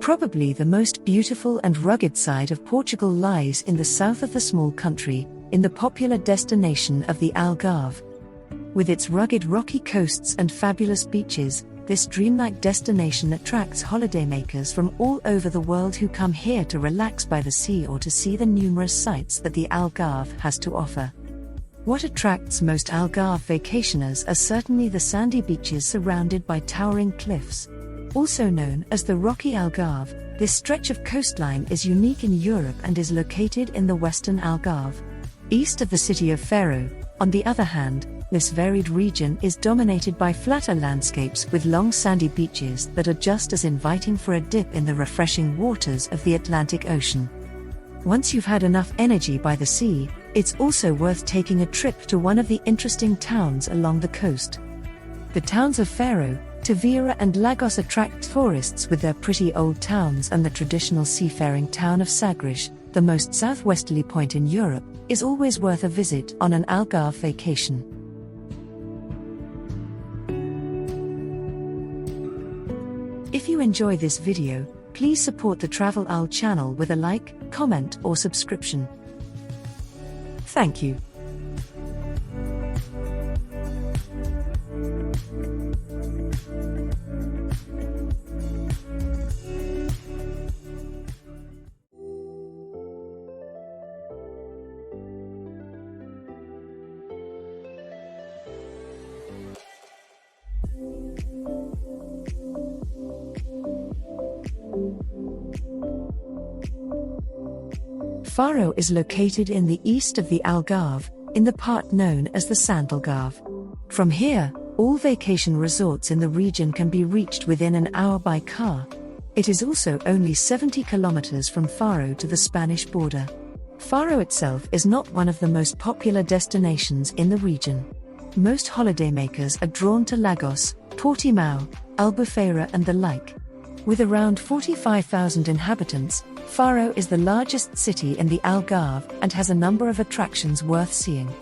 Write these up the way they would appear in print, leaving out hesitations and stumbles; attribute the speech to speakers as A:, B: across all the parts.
A: Probably the most beautiful and rugged side of Portugal lies in the south of the small country, in the popular destination of the Algarve. With its rugged rocky coasts and fabulous beaches, this dreamlike destination attracts holidaymakers from all over the world who come here to relax by the sea or to see the numerous sights that the Algarve has to offer. What attracts most Algarve vacationers are certainly the sandy beaches surrounded by towering cliffs. Also known as the Rocky Algarve, this stretch of coastline is unique in Europe and is located in the western Algarve. East of the city of Faro, on the other hand, this varied region is dominated by flatter landscapes with long sandy beaches that are just as inviting for a dip in the refreshing waters of the Atlantic Ocean. Once you've had enough energy by the sea, it's also worth taking a trip to one of the interesting towns along the coast. The towns of Faro, Tavira and Lagos attract tourists with their pretty old towns, and the traditional seafaring town of Sagres, the most southwesterly point in Europe, is always worth a visit on an Algarve vacation. If you enjoy this video, please support the Travel Owl channel with a like, comment or subscription. Thank you. Faro is located in the east of the Algarve, in the part known as the Sandalgarve. From here, all vacation resorts in the region can be reached within an hour by car. It is also only 70 kilometers from Faro to the Spanish border. Faro itself is not one of the most popular destinations in the region. Most holidaymakers are drawn to Lagos, Portimao, Albufeira and the like. With around 45,000 inhabitants, Faro is the largest city in the Algarve and has a number of attractions worth seeing.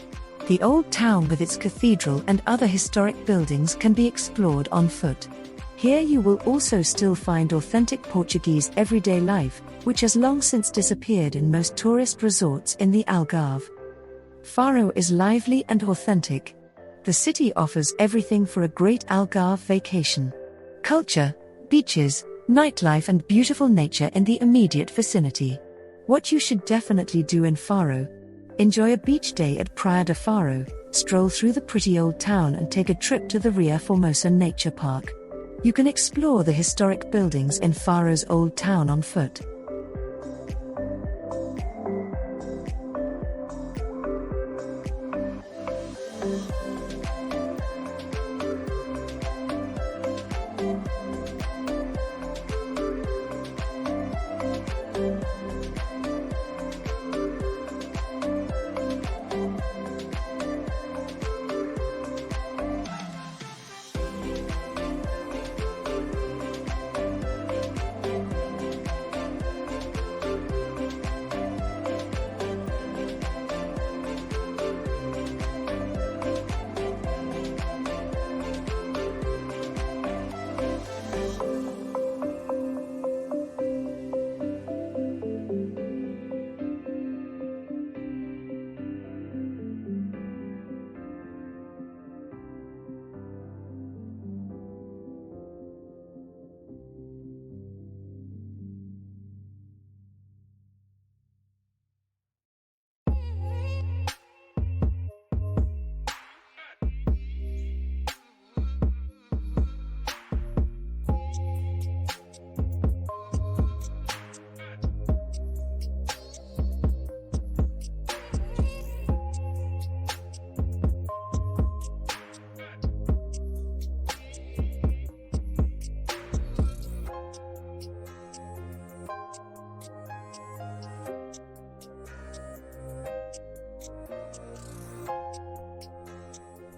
A: The old town with its cathedral and other historic buildings can be explored on foot. Here you will also still find authentic Portuguese everyday life, which has long since disappeared in most tourist resorts in the Algarve. Faro is lively and authentic. The city offers everything for a great Algarve vacation: culture, beaches, nightlife and beautiful nature in the immediate vicinity. What you should definitely do in Faro: enjoy a beach day at Praia de Faro, stroll through the pretty old town and take a trip to the Ria Formosa Nature Park. You can explore the historic buildings in Faro's old town on foot.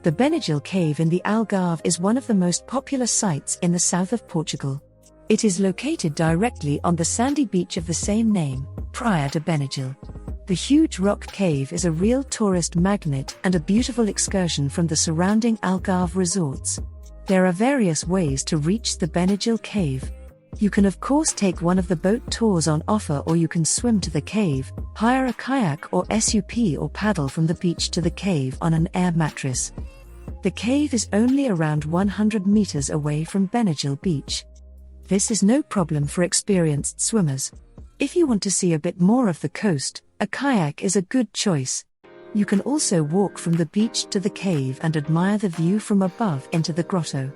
A: The Benagil Cave in the Algarve is one of the most popular sites in the south of Portugal. It is located directly on the sandy beach of the same name, Praia de Benagil. The huge rock cave is a real tourist magnet and a beautiful excursion from the surrounding Algarve resorts. There are various ways to reach the Benagil Cave. You can of course take one of the boat tours on offer, or you can swim to the cave, hire a kayak or SUP, or paddle from the beach to the cave on an air mattress. The cave is only around 100 meters away from Benagil Beach. This is no problem for experienced swimmers. If you want to see a bit more of the coast, a kayak is a good choice. You can also walk from the beach to the cave and admire the view from above into the grotto.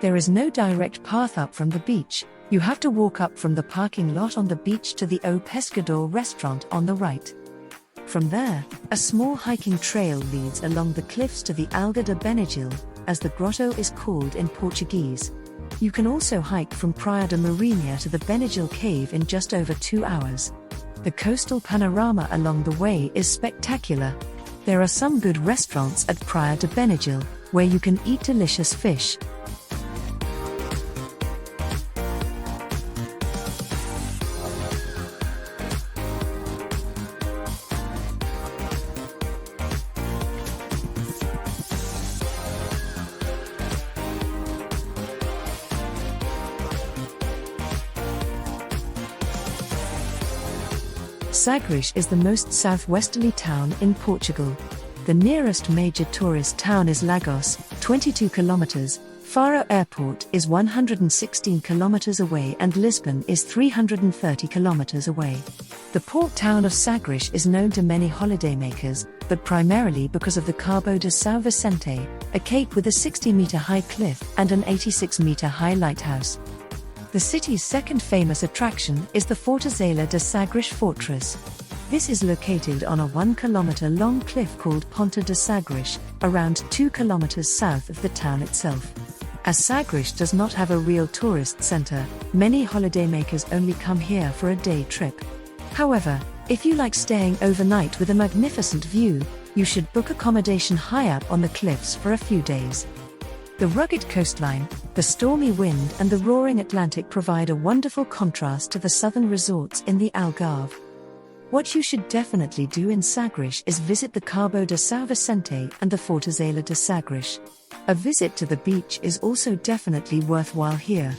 A: There is no direct path up from the beach. You have to walk up from the parking lot on the beach to the O Pescador restaurant on the right. From there, a small hiking trail leads along the cliffs to the Alga de Benagil, as the grotto is called in Portuguese. You can also hike from Praia de Rocha to the Benagil Cave in just over 2 hours. The coastal panorama along the way is spectacular. There are some good restaurants at Praia de Benagil, where you can eat delicious fish. Sagres is the most southwesterly town in Portugal. The nearest major tourist town is Lagos, 22 kilometers, Faro Airport is 116 kilometers away, and Lisbon is 330 kilometers away. The port town of Sagres is known to many holidaymakers, but primarily because of the Cabo de São Vicente, a cape with a 60-meter high cliff and an 86-meter high lighthouse. The city's second famous attraction is the Fortaleza de Sagres Fortress. This is located on a 1-kilometer long cliff called Ponta de Sagres, around 2 kilometers south of the town itself. As Sagres does not have a real tourist center, many holidaymakers only come here for a day trip. However, if you like staying overnight with a magnificent view, you should book accommodation high up on the cliffs for a few days. The rugged coastline, the stormy wind and the roaring Atlantic provide a wonderful contrast to the southern resorts in the Algarve. What you should definitely do in Sagres is visit the Cabo de São Vicente and the Fortaleza de Sagres. A visit to the beach is also definitely worthwhile here.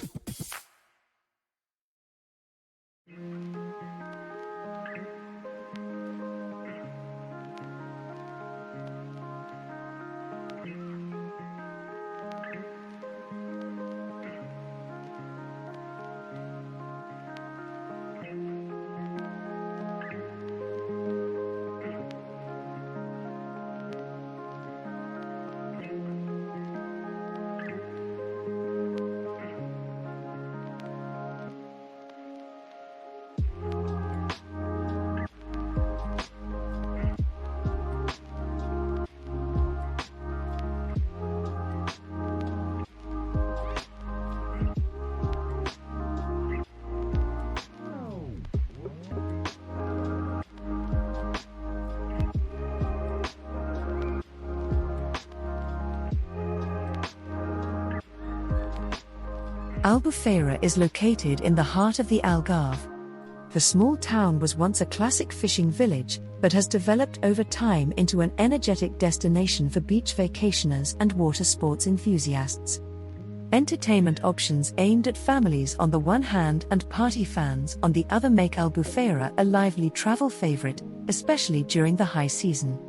A: Albufeira is located in the heart of the Algarve. The small town was once a classic fishing village, but has developed over time into an energetic destination for beach vacationers and water sports enthusiasts. Entertainment options aimed at families on the one hand and party fans on the other make Albufeira a lively travel favorite, especially during the high season.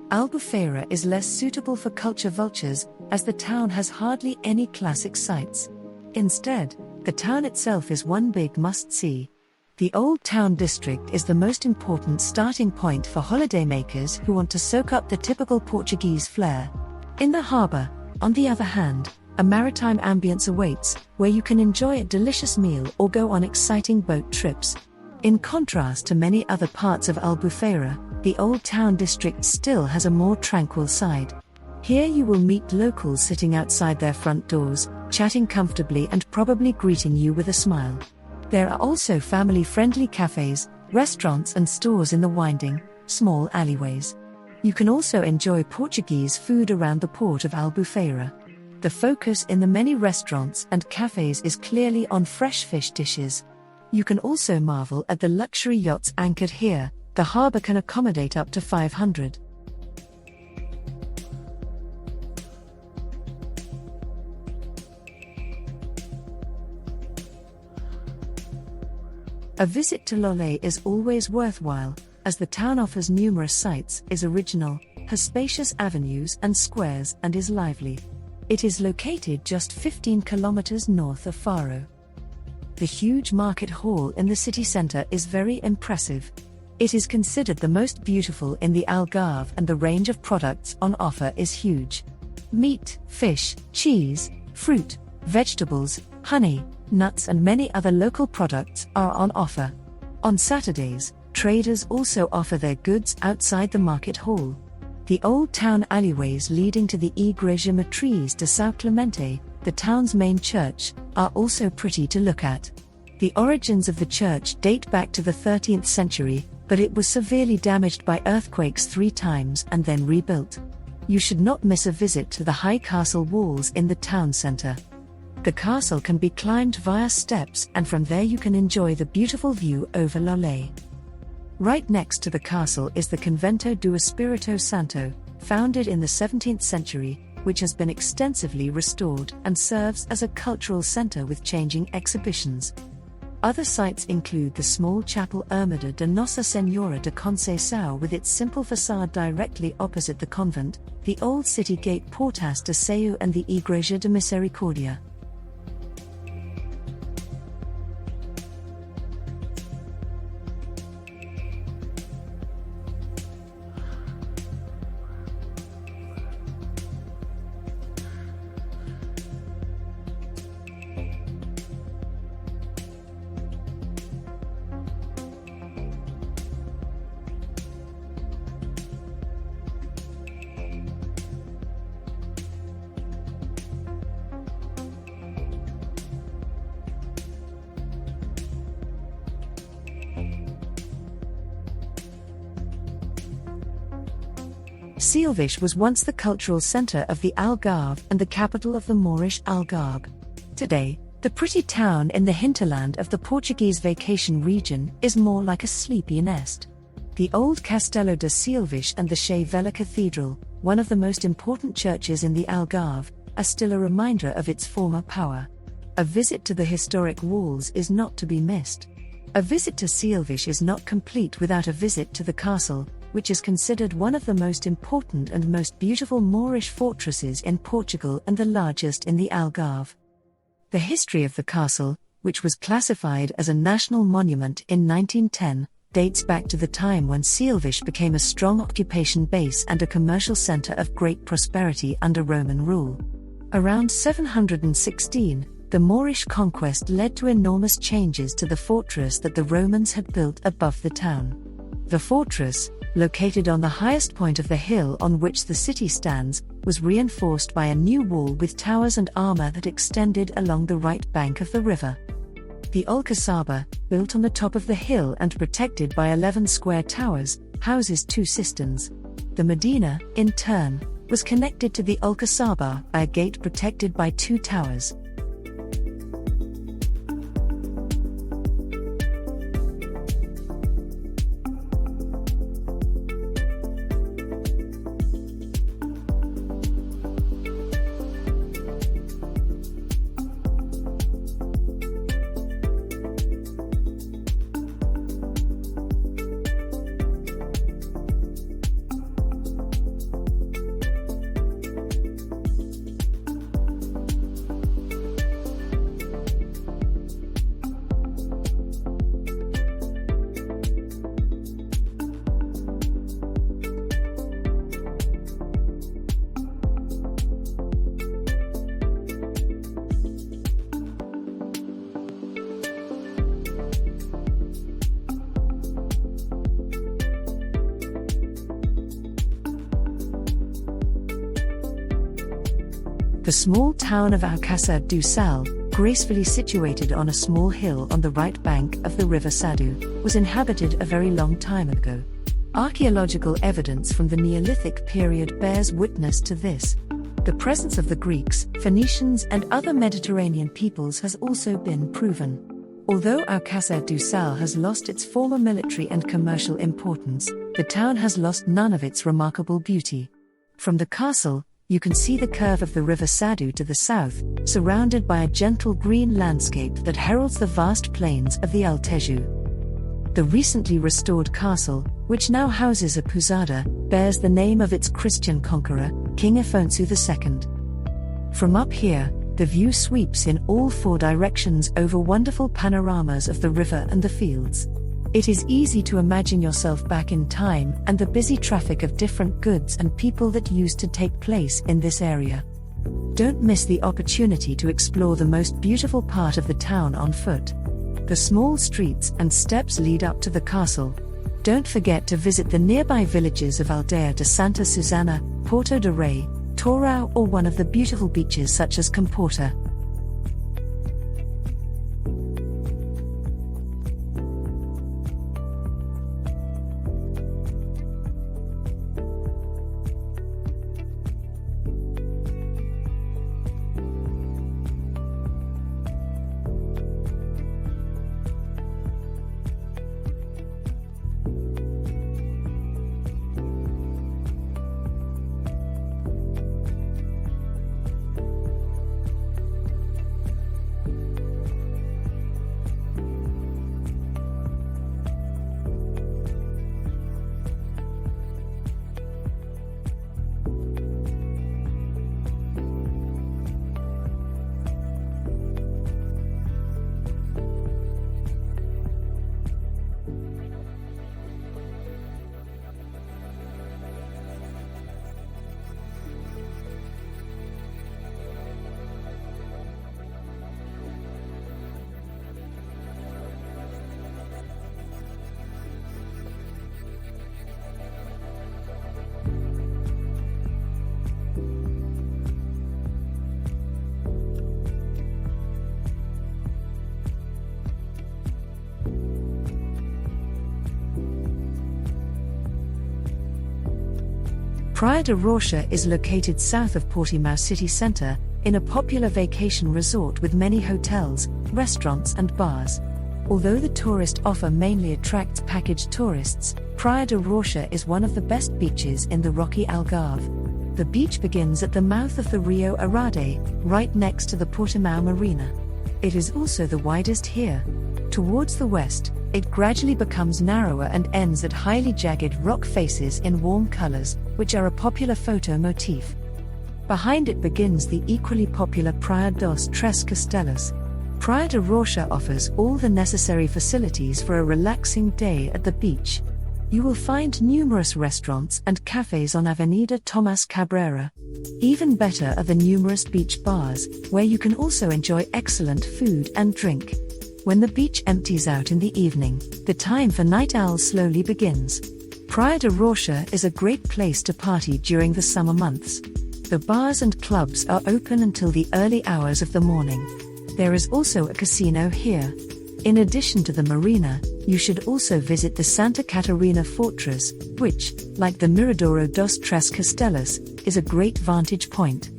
A: Albufeira is less suitable for culture vultures, as the town has hardly any classic sites. Instead, the town itself is one big must-see. The Old Town district is the most important starting point for holidaymakers who want to soak up the typical Portuguese flair. In the harbour, on the other hand, a maritime ambience awaits, where you can enjoy a delicious meal or go on exciting boat trips. In contrast to many other parts of Albufeira, the Old Town district still has a more tranquil side. Here you will meet locals sitting outside their front doors, chatting comfortably and probably greeting you with a smile. There are also family-friendly cafes, restaurants and stores in the winding, small alleyways. You can also enjoy Portuguese food around the port of Albufeira. The focus in the many restaurants and cafes is clearly on fresh fish dishes. You can also marvel at the luxury yachts anchored here. The harbour can accommodate up to 500. A visit to Loulé is always worthwhile, as the town offers numerous sights, is original, has spacious avenues and squares, and is lively. It is located just 15 kilometers north of Faro. The huge market hall in the city center is very impressive. It is considered the most beautiful in the Algarve, and the range of products on offer is huge. Meat, fish, cheese, fruit, vegetables, honey, nuts and many other local products are on offer. On Saturdays, traders also offer their goods outside the market hall. The old town alleyways leading to the Igreja Matriz de São Clemente, the town's main church, are also pretty to look at. The origins of the church date back to the 13th century, but it was severely damaged by earthquakes 3 times and then rebuilt. You should not miss a visit to the high castle walls in the town center. The castle can be climbed via steps, and from there you can enjoy the beautiful view over Loulé. Right next to the castle is the Convento do Espírito Santo, founded in the 17th century, which has been extensively restored and serves as a cultural center with changing exhibitions. Other sites include the small chapel Ermida de Nossa Senhora de Conceição with its simple facade directly opposite the convent, the old city gate Portas de Seu and the Igreja de Misericórdia. Silves was once the cultural center of the Algarve and the capital of the Moorish Algarve. Today, the pretty town in the hinterland of the Portuguese vacation region is more like a sleepy nest. The old Castelo de Silves and the Che Vela Cathedral, one of the most important churches in the Algarve, are still a reminder of its former power. A visit to the historic walls is not to be missed. A visit to Silves is not complete without a visit to the castle, which is considered one of the most important and most beautiful Moorish fortresses in Portugal and the largest in the Algarve. The history of the castle, which was classified as a national monument in 1910, dates back to the time when Silves became a strong occupation base and a commercial center of great prosperity under Roman rule. Around 716, the Moorish conquest led to enormous changes to the fortress that the Romans had built above the town. The fortress, located on the highest point of the hill on which the city stands, was reinforced by a new wall with towers and armor that extended along the right bank of the river. The Alcácer, built on the top of the hill and protected by 11 square towers, houses 2 cisterns. The Medina, in turn, was connected to the Alcácer by a gate protected by 2 towers. The small town of Alcácer do Sal, gracefully situated on a small hill on the right bank of the river Sadu, was inhabited a very long time ago. Archaeological evidence from the Neolithic period bears witness to this. The presence of the Greeks, Phoenicians and other Mediterranean peoples has also been proven. Although Alcácer do Sal has lost its former military and commercial importance, the town has lost none of its remarkable beauty. From the castle, you can see the curve of the river Sadu to the south, surrounded by a gentle green landscape that heralds the vast plains of the Altejo. The recently restored castle, which now houses a pousada, bears the name of its Christian conqueror, King Afonso II. From up here, the view sweeps in all four directions over wonderful panoramas of the river and the fields. It is easy to imagine yourself back in time and the busy traffic of different goods and people that used to take place in this area. Don't miss the opportunity to explore the most beautiful part of the town on foot. The small streets and steps lead up to the castle. Don't forget to visit the nearby villages of Aldeia de Santa Susana, Porto de Rei, Torau, or one of the beautiful beaches such as Comporta. Praia de Rocha is located south of Portimão city centre, in a popular vacation resort with many hotels, restaurants and bars. Although the tourist offer mainly attracts packaged tourists, Praia de Rocha is one of the best beaches in the Rocky Algarve. The beach begins at the mouth of the Rio Arade, right next to the Portimão Marina. It is also the widest here. Towards the west, it gradually becomes narrower and ends at highly jagged rock faces in warm colors, which are a popular photo motif. Behind it begins the equally popular Praia dos Tres Castelos. Praia de Rocha offers all the necessary facilities for a relaxing day at the beach. You will find numerous restaurants and cafes on Avenida Tomás Cabrera. Even better are the numerous beach bars, where you can also enjoy excellent food and drink. When the beach empties out in the evening, the time for night owls slowly begins. Praia de Rocha is a great place to party during the summer months. The bars and clubs are open until the early hours of the morning. There is also a casino here. In addition to the marina, you should also visit the Santa Catarina fortress, which, like the Miradouro dos Tres Castelos, is a great vantage point.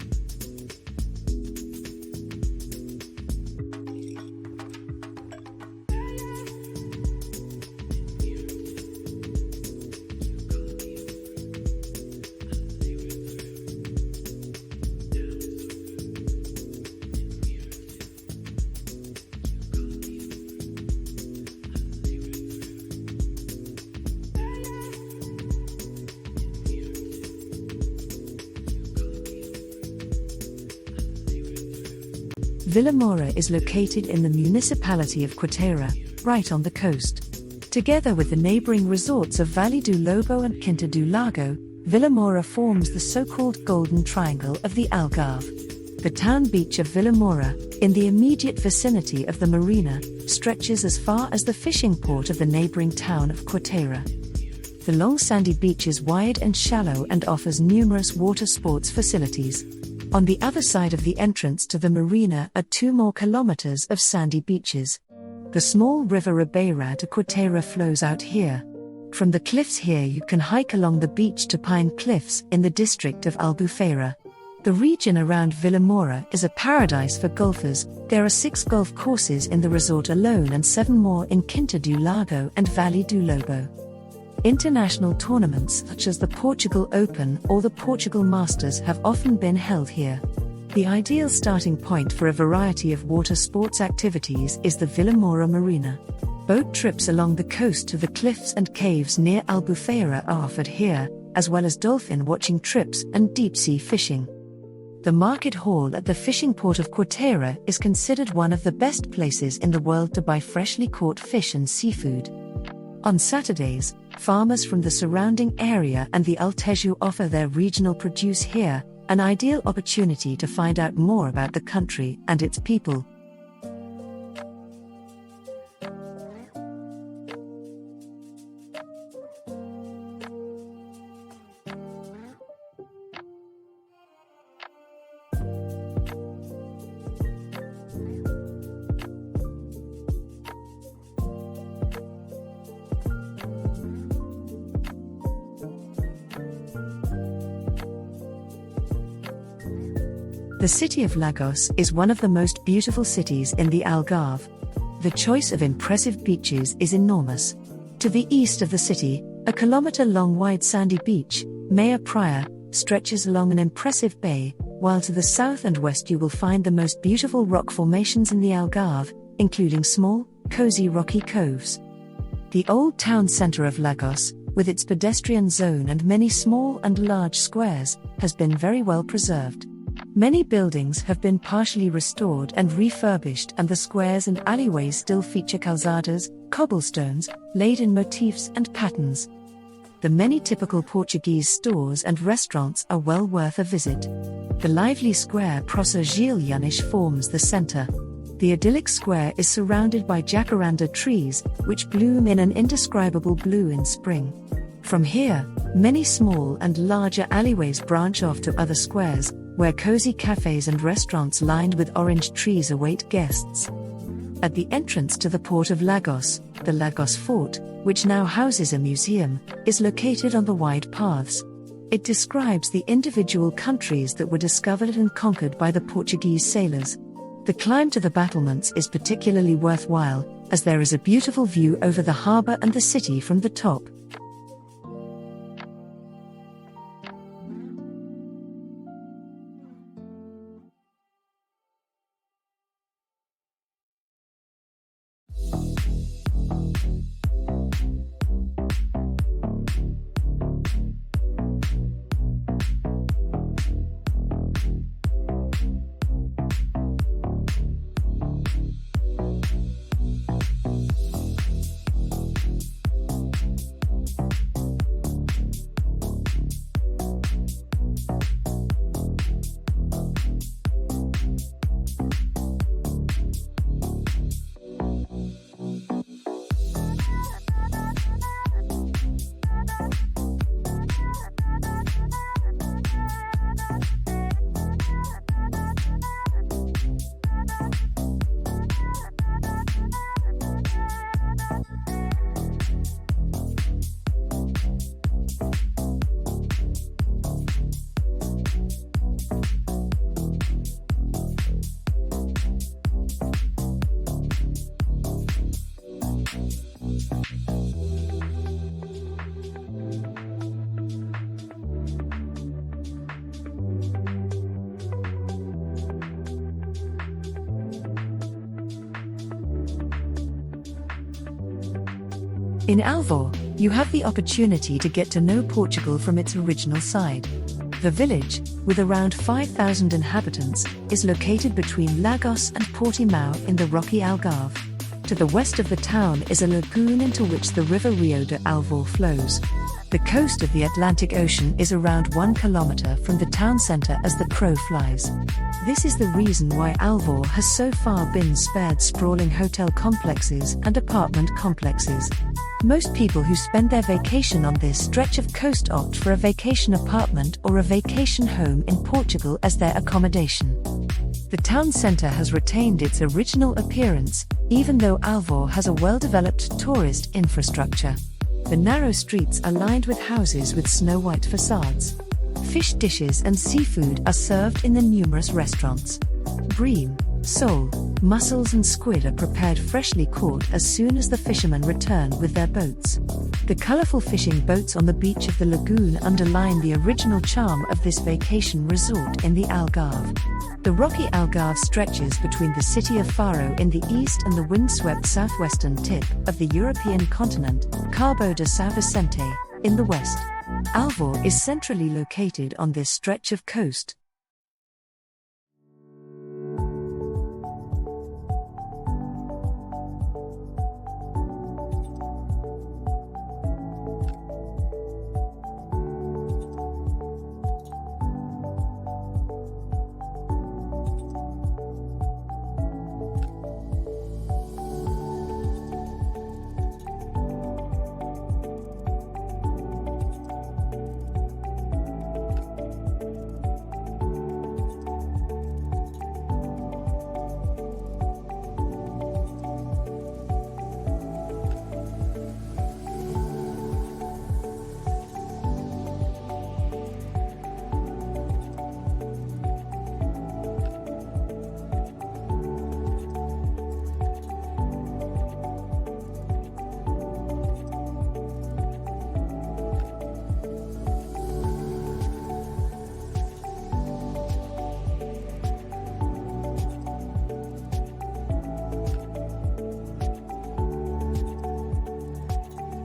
A: Vilamoura is located in the municipality of Quarteira, right on the coast. Together with the neighboring resorts of Vale do Lobo and Quinta do Lago, Vilamoura forms the so-called Golden Triangle of the Algarve. The town beach of Vilamoura, in the immediate vicinity of the marina, stretches as far as the fishing port of the neighboring town of Quarteira. The long sandy beach is wide and shallow and offers numerous water sports facilities. On the other side of the entrance to the marina are 2 more kilometers of sandy beaches. The small river Ribeira de Quarteira flows out here. From the cliffs here you can hike along the beach to Pine Cliffs in the district of Albufeira. The region around Vilamoura is a paradise for golfers. There are 6 golf courses in the resort alone and 7 more in Quinta do Lago and Vale do Lobo. International tournaments such as the Portugal Open or the Portugal Masters have often been held here. The ideal starting point for a variety of water sports activities is the Vilamoura Marina. Boat trips along the coast to the cliffs and caves near Albufeira are offered here, as well as dolphin watching trips and deep-sea fishing. The market hall at the fishing port of Quarteira is considered one of the best places in the world to buy freshly caught fish and seafood. On Saturdays, farmers from the surrounding area and the Altejo offer their regional produce here, an ideal opportunity to find out more about the country and its people. The city of Lagos is one of the most beautiful cities in the Algarve. The choice of impressive beaches is enormous. To the east of the city, a kilometer-long wide sandy beach, Maya Praia, stretches along an impressive bay, while to the south and west you will find the most beautiful rock formations in the Algarve, including small, cozy rocky coves. The old town centre of Lagos, with its pedestrian zone and many small and large squares, has been very well preserved. Many buildings have been partially restored and refurbished, and the squares and alleyways still feature calzadas, cobblestones, laid in motifs and patterns. The many typical Portuguese stores and restaurants are well worth a visit. The lively square Praça Gil Yanis forms the center. The idyllic square is surrounded by jacaranda trees, which bloom in an indescribable blue in spring. From here, many small and larger alleyways branch off to other squares, where cozy cafes and restaurants lined with orange trees await guests. At the entrance to the port of Lagos, the Lagos Fort, which now houses a museum, is located on the wide paths. It describes the individual countries that were discovered and conquered by the Portuguese sailors. The climb to the battlements is particularly worthwhile, as there is a beautiful view over the harbour and the city from the top. In Alvor, you have the opportunity to get to know Portugal from its original side. The village, with around 5,000 inhabitants, is located between Lagos and Portimão in the Rocky Algarve. To the west of the town is a lagoon into which the river Rio de Alvor flows. The coast of the Atlantic Ocean is around 1 kilometer from the town center as the crow flies. This is the reason why Alvor has so far been spared sprawling hotel complexes and apartment complexes. Most people who spend their vacation on this stretch of coast opt for a vacation apartment or a vacation home in Portugal as their accommodation. The town centre has retained its original appearance, even though Alvor has a well-developed tourist infrastructure. The narrow streets are lined with houses with snow-white facades. Fish dishes and seafood are served in the numerous restaurants. Bream, Sole, mussels and squid are prepared freshly caught as soon as the fishermen return with their boats. The colorful fishing boats on the beach of the lagoon underline the original charm of this vacation resort in the Algarve. The Rocky Algarve stretches between the city of Faro in the east and the windswept southwestern tip of the European continent, Cabo de São Vicente, in the west. Alvor is centrally located on this stretch of coast.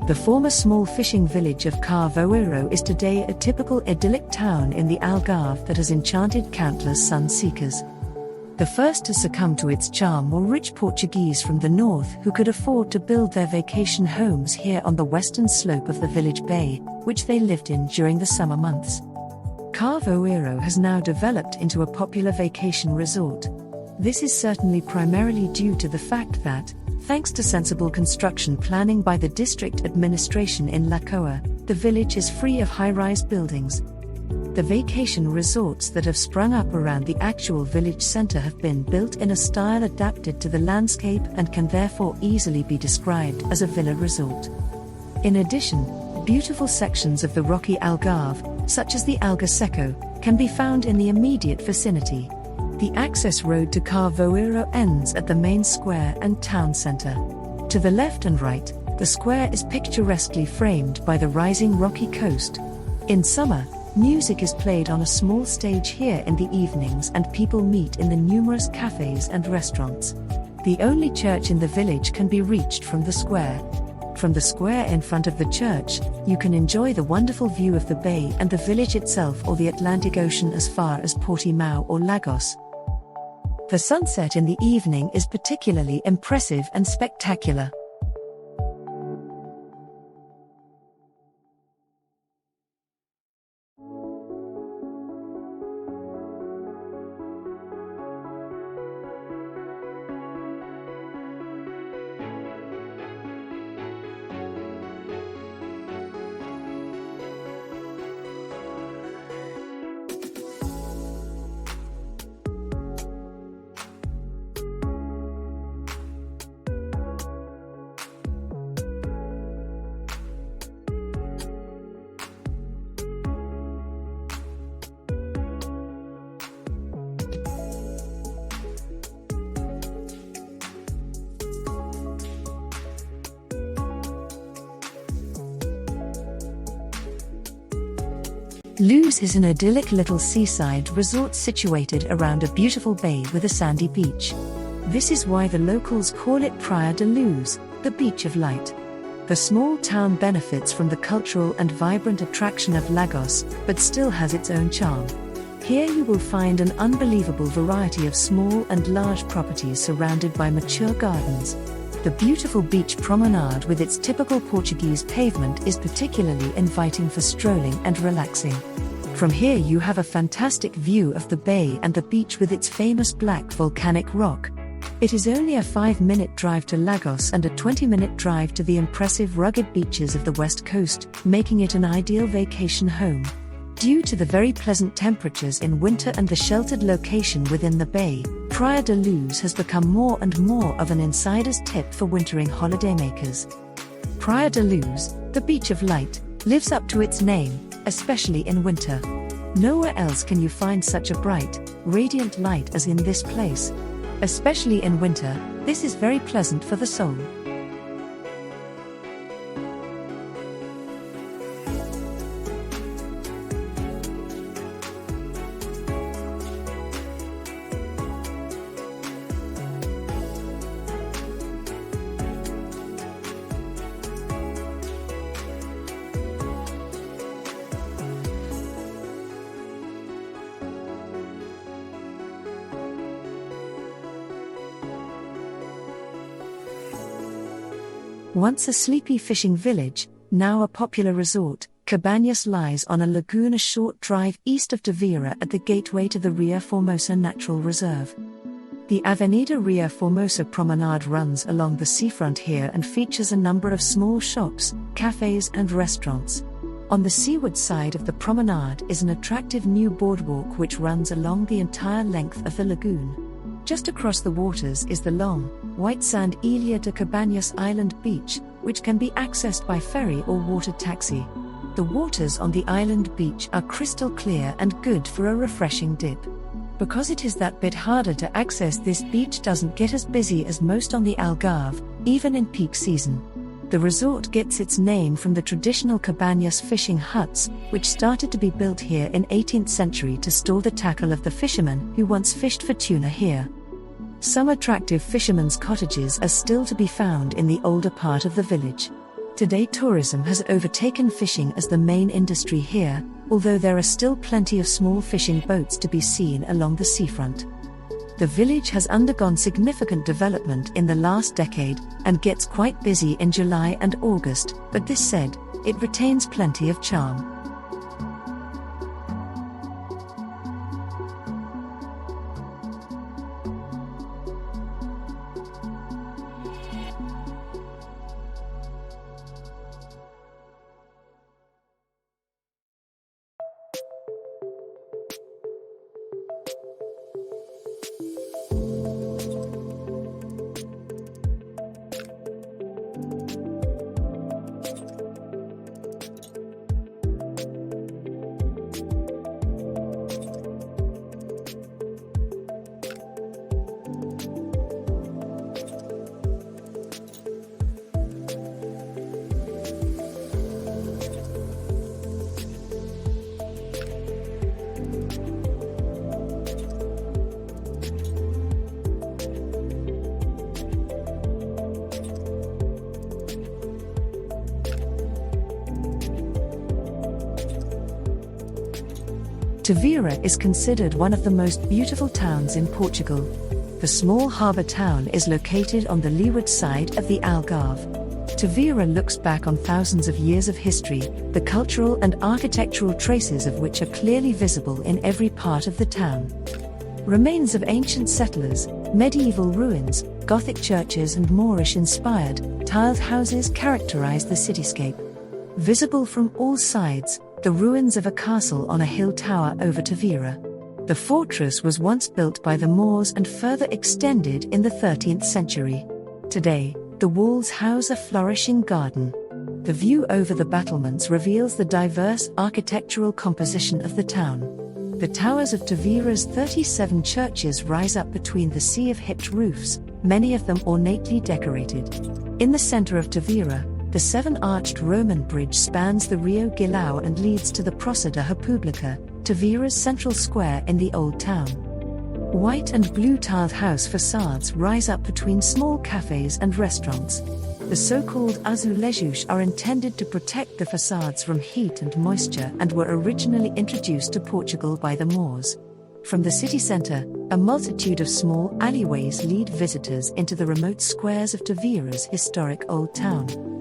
A: The former small fishing village of Carvoeiro is today a typical idyllic town in the Algarve that has enchanted countless sun seekers. The first to succumb to its charm were rich Portuguese from the north who could afford to build their vacation homes here on the western slope of the village bay, which they lived in during the summer months. Carvoeiro has now developed into a popular vacation resort. This is certainly primarily due to the fact that, thanks to sensible construction planning by the district administration in Lagoa, the village is free of high-rise buildings. The vacation resorts that have sprung up around the actual village center have been built in a style adapted to the landscape and can therefore easily be described as a villa resort. In addition, beautiful sections of the Rocky Algarve, such as the Alcácer, can be found in the immediate vicinity. The access road to Carvoeiro ends at the main square and town center. To the left and right, the square is picturesquely framed by the rising rocky coast. In summer, music is played on a small stage here in the evenings and people meet in the numerous cafes and restaurants. The only church in the village can be reached from the square. From the square in front of the church, you can enjoy the wonderful view of the bay and the village itself or the Atlantic Ocean as far as Portimão or Lagos. The sunset in the evening is particularly impressive and spectacular. Luz is an idyllic little seaside resort situated around a beautiful bay with a sandy beach. This is why the locals call it Praia de Luz, the beach of light. The small town benefits from the cultural and vibrant attraction of Lagos, but still has its own charm. Here you will find an unbelievable variety of small and large properties surrounded by mature gardens. The beautiful beach promenade with its typical Portuguese pavement is particularly inviting for strolling and relaxing. From here you have a fantastic view of the bay and the beach with its famous black volcanic rock. It is only a 5-minute drive to Lagos and a 20-minute drive to the impressive rugged beaches of the west coast, making it an ideal vacation home. Due to the very pleasant temperatures in winter and the sheltered location within the bay, Praia de Luz has become more and more of an insider's tip for wintering holidaymakers. Praia de Luz, the beach of light, lives up to its name, especially in winter. Nowhere else can you find such a bright, radiant light as in this place. Especially in winter, this is very pleasant for the soul. Once a sleepy fishing village, now a popular resort, Cabanas lies on a lagoon a short drive east of Tavira at the gateway to the Ria Formosa Natural Reserve. The Avenida Ria Formosa promenade runs along the seafront here and features a number of small shops, cafes and restaurants. On the seaward side of the promenade is an attractive new boardwalk which runs along the entire length of the lagoon. Just across the waters is the long, white sand Ilha de Cabanas Island beach, which can be accessed by ferry or water taxi. The waters on the island beach are crystal clear and good for a refreshing dip. Because it is that bit harder to access, this beach doesn't get as busy as most on the Algarve, even in peak season. The resort gets its name from the traditional Cabanas fishing huts, which started to be built here in 18th century to store the tackle of the fishermen who once fished for tuna here. Some attractive fishermen's cottages are still to be found in the older part of the village. Today tourism has overtaken fishing as the main industry here, although there are still plenty of small fishing boats to be seen along the seafront. The village has undergone significant development in the last decade and gets quite busy in July and August, but this said, it retains plenty of charm. Tavira is considered one of the most beautiful towns in Portugal. The small harbour town is located on the leeward side of the Algarve. Tavira looks back on thousands of years of history, the cultural and architectural traces of which are clearly visible in every part of the town. Remains of ancient settlers, medieval ruins, Gothic churches and Moorish-inspired, tiled houses characterize the cityscape. Visible from all sides, the ruins of a castle on a hill tower over Tavira. The fortress was once built by the Moors and further extended in the 13th century. Today, the walls house a flourishing garden. The view over the battlements reveals the diverse architectural composition of the town. The towers of Tavira's 37 churches rise up between the sea of hipped roofs, many of them ornately decorated. In the center of Tavira, the seven-arched Roman bridge spans the Rio Guilao and leads to the Praça da República, Tavira's central square in the Old Town. White and blue tiled house facades rise up between small cafes and restaurants. The so-called azulejos are intended to protect the facades from heat and moisture and were originally introduced to Portugal by the Moors. From the city center, a multitude of small alleyways lead visitors into the remote squares of Tavira's historic Old Town.